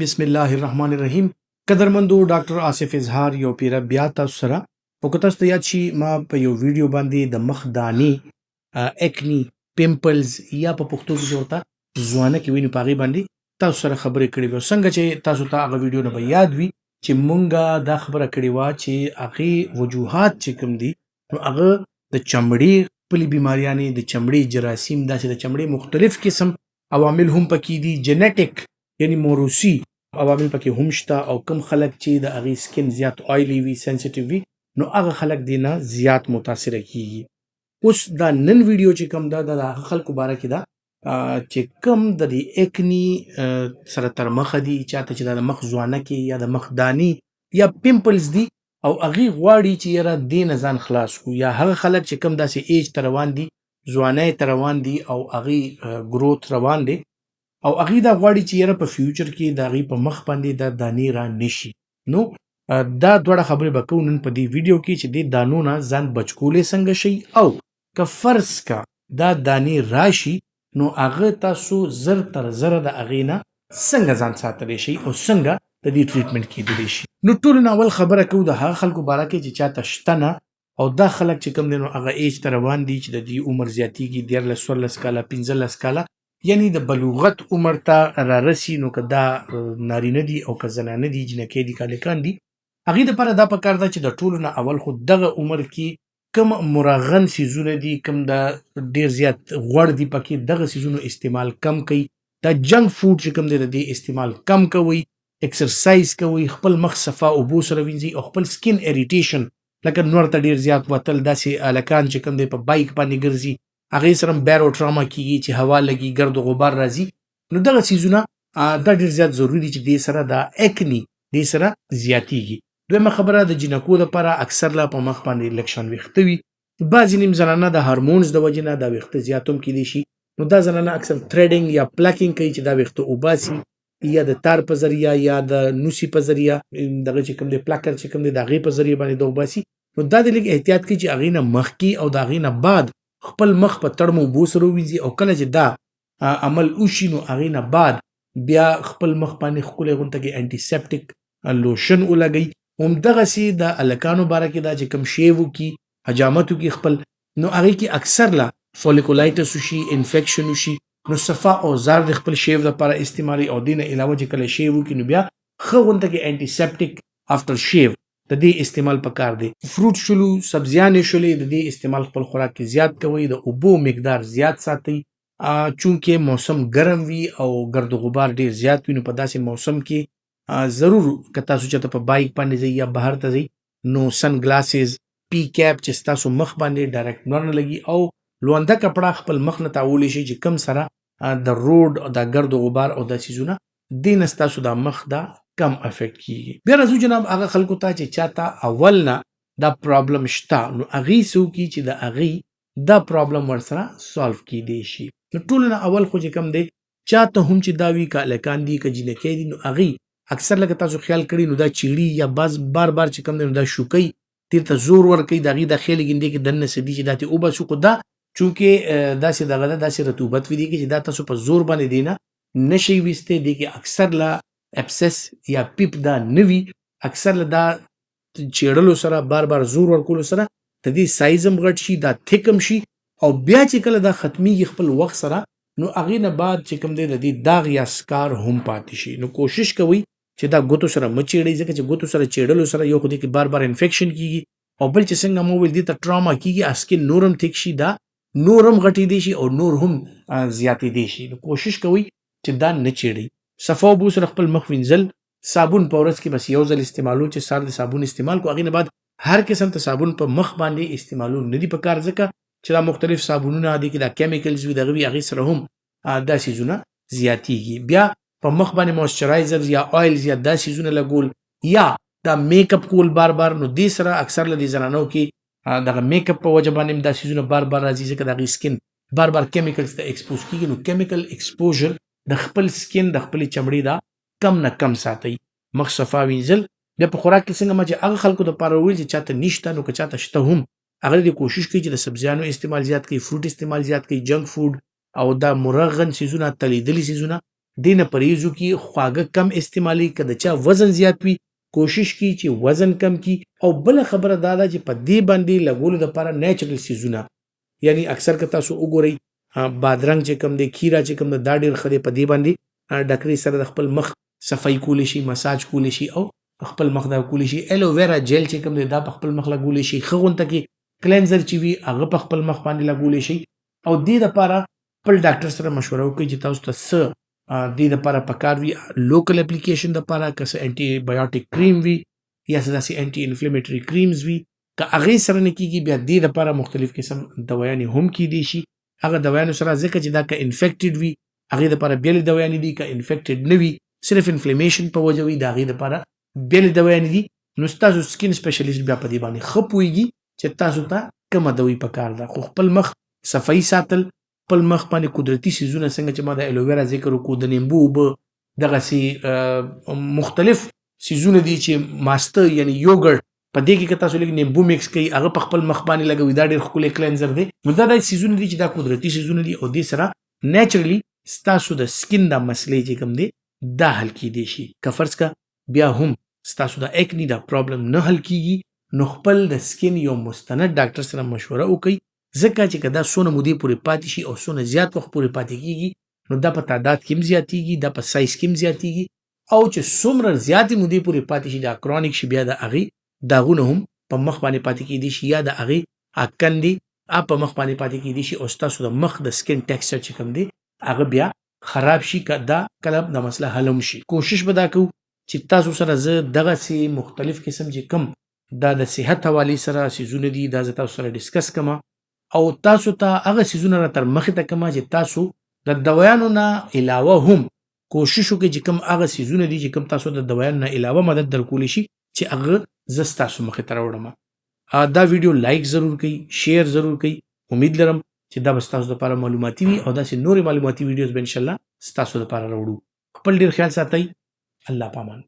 بسم الله الرحمن الرحیم. قدرمندو ډاکټر آصف اظهار یو پیره بیا تاسو سره او که تاسو ته یاد شي ما په یو ویډیو باندې د مخ دانې اکنی پیمپلز یا په پښتو کې ورته ځوانه کې ویني پاغي باندې تاسو سره خبرې کړې وي. څنګه چې تاسو ته هغه ویډیو نه به یاد وي چې مونږه دا خبره کړې وه چې هغې وجوهات چې کوم دي نو هغه د چمړې خپلې بیماریانې د چمړې جراثیم داسې د چمړې مختلف قسم عوامل هم پکې دي، جنیټک یعنی موروثي عوامل پکې هم شته او کم خلک چې د هغې سکن زیات آیلی وي سنسیټیو وي نو هغه خلک دې نه زیات متاثره کیږي. اوس دا نن ویډیو چې کوم دا د هغه خلکو باره کې ده چې کم د دې اکني سره تر مخه دي، چاته چې د مخ ځوانه کې یا د مخ دانې یا پیمپلز دي او هغې غواړي چې یاره دې نه ځان خلاص کړو، یا هغه خلک چې کم داسې ایج ته روان دي، ځوانۍ ته روان دي او هغې ګروت روان دی او هغې دا غواړي چې یاره په فیوچر کې د هغې په مخ باندې دا دانې را نشي. نو دا دواړه خبرې به کوو نن په دې ویډیو کې چې دې دانو نه ځان بچ کولی څنګه شي، او که فرض کا دا دانې راشي نو هغه تاسو زر تر زره د هغې نه څنګه ځان ساتلی شي او څنګه د دې ټریټمنټ کېدلی شي. نو ټولو نه اول خبره کوو د هغه خلکو باره کې چې چاته شته نه او دا خلک چې کوم دی نو هغه ایج ته روان دي چې د دې عمر زیاتېږي 14 کاله 15 کاله یعنی د بلوغت عمر ته را رسي. نو که دا نارینه دي او که زنانه دي، جنکۍ دي که هلکان دي، هغې دپاره دا پکار ده چې د ټولو نه اول خو دغه عمر کې کم مرغن څیزونه دي، کم د ډېر زیات غوړ دي پکې، دغه څیزونو استعمال کم کوي. دا جنک فوډ چې کوم دی د دې استعمال کم کوئ، ایکسرسایز کوئ، خپل مخ صفا اوبو سره وینځئ او خپل سکین اریټیشن لکه نور ته ډېر زیات وتل، داسې هلکان چې کوم دی په بایک باندې ګرځي هغې سره هم بیرو ټراما کېږي چې هوا لګي، ګرد و غبار راځي. نو دغه څیزونه دا ډېر زیات ضروري دي چې دې سره دا اکني دې سره زیاتېږي. دویمه خبره د جینکو دپاره اکثر لا په مخ باندې لږ شان ویښته وي، بعضې نیم زنانه د هارمونز د وجې نه دا ویښته زیات هم کیدی شي. نو دا زنانه اکثر تریډینګ یا پلکینګ کوي چې دا ویښته وباسي، یا د تار په ذریعه یا د نوسي په ذریعه دغه چې کوم دی پلکر چې کوم دی د هغې په ذریعه باندې د وباسي. نو دا د لږ احتیاط کوي چې هغې نه مخکې او د هغې نه بعد خپل مخ په تړمو اوبو سره ووینځي او کله چې دا عمل وشي نو هغې نه بعد بیا خپل مخ باندې ښکلی غونته کې انټي سیپټیک لوشن ولګوي. همدغسې د هلکانو باره کې دا چې کوم شیو وکړي، حجامت وکړي خپل، نو هغې کې اکثر لا فولیکولایټس وشي، انفیکشن وشي، نو صفا اوزار د خپل شیو دپاره استعمالوي او دې نه علاوه چې کله شیو وکړي نو بیا ښه غونته کې انټي سیپټیک آفټر شیو د دې استعمال پکار دی. فروټ شلو، سبزیانې شلې، د دې استعمال خپل خوراک کې زیات کوئ، د اوبو مقدار زیات ساتئ. چونکې موسم ګرم وي او ګرد و غبار ډېر زیات وي نو په داسې موسم کې ضرور که تاسو چېرته په بایک باندې ځئ یا بهر ته ځئ نو سن ګلاسز، پی کیپ چې ستاسو مخ باندې ډایرکټ نور نه لګي او لونده کپړه خپل مخ نه تاولی شي چې کم سره د روډ دا ګرد و غبار او دا څیزونه دې نه ستاسو دا مخ دا کم افیکټ کیږي. بیا راځو جناب هغه خلکو ته چې چاته اول نه دا پرابلم شته نو هغې څه وکړي چې د هغې دا پرابلم ورسره سالو کیدی شي. نو ټولو نه اول خو چې کوم دی چاته هم چې دا وي که هلکان دي که جینکۍ دي نو هغې اکثر لکه تاسو خیال کړي نو دا چیړي یا بار بار چې کوم دی نو دا شوکۍ تیر ته زور ورکوي، د هغې دا خیال ګندې کې دننه څه دي چې دا ترې وباسو، خو دا چونکې داسې دغه ده داسې رطوبت وي دې کې چې دا تاسو په زور باندې دی نه نشئ ویستی. دې کې اکثر لا اپسس یا پیپ دا نوي، اکثر له دا چیړلو سره بار بار زور ورکولو سره د دې سایز هم غټ شي، دا تھک هم شي او بیا چې کله دا ختمیږي خپل وخت سره نو هغې نه بعد چې کوم دی د دې داغ یا سکار هم پاتې شي. نو کوشش کوئ چې دا ګوتو سره مه چیړئ، ځکه چې ګوتو سره چیړلو سره یو خو دې کې بار بار انفیکشن کیږي او بل چې څنګه مو ویل دې ته ټراما کیږي، اسکن نور هم تھک شي، دا نور هم غټېدی شي او نور هم زیاتېدی شي. نو کوشش کوئ چې دا نه چیړئ. صفا اوبو سره خپل مخ وینځل، صابون په ورځ کې بس یو ځل استعمالو چې سار د صابون استعمال کو، هغې نه بعد هر قسم ته صابون په مخ باندې استعمالو نه دي پکار، ځکه چې دا مختلف صابونونه دي کې دا کیمیکلز وي دغه وي، هغې سره هم دا څیزونه زیاتېږي. بیا په مخ باندې موئسچرایزرز یا آیلز یا دا څیزونه لګول یا دا میک اپ کول بار بار، نو دې سره اکثر له دې زنانو کې دغه میک اپ په وجه باندې دا څیزونه بار بار راځي، ځکه د هغې سکن بار بار کیمیکلز ته ایکسپوز کېږي. نو کیمیکل ایکسپوژر د خپل سکن د خپلې چمړې دا کم نه کم ساتئ. مخ صفا وینځل. بیا په خوراک کې څنګه ما چې هغه خلکو دپاره وویل چې چاته نشته نو که چاته شته هم هغه دې کوشش کوي چې د سبزیانو استعمال زیات کوي، فروټ استعمال زیات کوي، جنک فوډ او دا مرغن څیزونه، تلیدلي څیزونه دې نه پرهیز وکړي، خواږه کم استعمالي. که د چا وزن زیات وي کوشش کی چې وزن کم کی. او بل خبره دا ده چې په دې باندې لګولو دپاره نیچرل سیزونه، یعنی اکثر که تاسو وګورئ بادرنګ چې کم دی، کیرا چې کم دی، دا ډېر ښه دی. په دې باندې ډکرې سره د خپل مخ صفایي کولی شي، مساج کولی شي او خپل مخ دا کولی شي. الوویرا جیل چې کم دی دا په خپل مخ لګولی شي. ښه غونته کې کلینزر چې وي هغه په خپل مخ باندې لګولی شي. او دې دپاره خپل ډاکټر سره مشوره وکړئ چې تاسو ته څه دې دپاره پکار وي. لوکل اپلیکیشن دپاره که څه انټي بایوټیک کریم وي یا څه داسې انټي انفلیمیټري کریمز وي، که هغې سره نه کېږي بیا دې دپاره مختلف قسم دوایانې هم کیدی شي. هغه دوایانو سره ځکه چې دا که انفیکټډ وي هغې دپاره بېلې دوایانې دي، که انفیکټډ نه وي صرف انفلیمیشن په وجه وي د هغې دپاره بېلې دوایانې دي. نو ستاسو سکین سپیشلیسټ بیا په دې باندې ښه پوهېږي چې تاسو ته کومه دوی پکار ده. خو خپل مخ صفایي ساتل، خپل مخ باندې قدرتي سیزونه څنګه چې ما د الوویرا ذکر وکړو، د نیمبو اوبه، دغسې مختلف سیزونه دي چې ماسته یعنی یوګرټ، په دې کې که تاسو لږ نیمبو میکس کوئ هغه په خپل مخ باندې لګوئ، دا ډېر ښکلی کلینزر دی. نو دا داسې سیزونه دي چې دا قدرتي سیزونه دي او دې سره نیچرلی ستاسو د سکین دا مسلې چې کوم دی دا حل کیدی شي. که فرض که بیا هم ستاسو د ایکنی دا پرابلم نه حل کیږي نو خپل د سکین یو مستند ډاکټر سره مشوره وکړئ، ځکه چې که دا څونه مودې پورې پاتې شي او څونه زیات وخت پورې پاتې کیږي نو دا په تعداد کې هم زیاتیږي، دا په سایز کې هم زیاتیږي. او چې څومره زیاتې مودې پورې پاتې شي دا کرونیک شي، بیا د هغې داغونه هم په مخ باندې پاتې کیدی شي یا د هغې کندې په مخ باندې پاتې کیدی شي او ستاسو د مخ د سکین ټیکسچر چې کوم دی هغه بیا خراب شي. که دا کله دا مسله حل هم شي. کوشش به دا کوو چې تاسو سره زه دغسې مختلف قسم چې کم دا د صحت حوالې سره سیزونه دي دا زه تاسو سره ډسکس کړم او تاسو ته هغه سیزونه را تر مخې ته کړم چې تاسو د دوایانو نه علاوه هم کوشش وکړئ چې کوم هغه سیزونه دي چې کوم تاسو د دوایانو نه علاوه مدد در کولی شي چې هغه زه ستاسو مخې ته راوړم. دا ویډیو لایک ضرور کړئ، شیر ضرور کړئ. امید لرم چې دا به ستاسو لپاره معلوماتي وي او داسې نورې معلوماتي ویډیوز به انشاءالله ستاسو لپاره راوړو. خپل ډېر خیال ساتئ. الله پامان.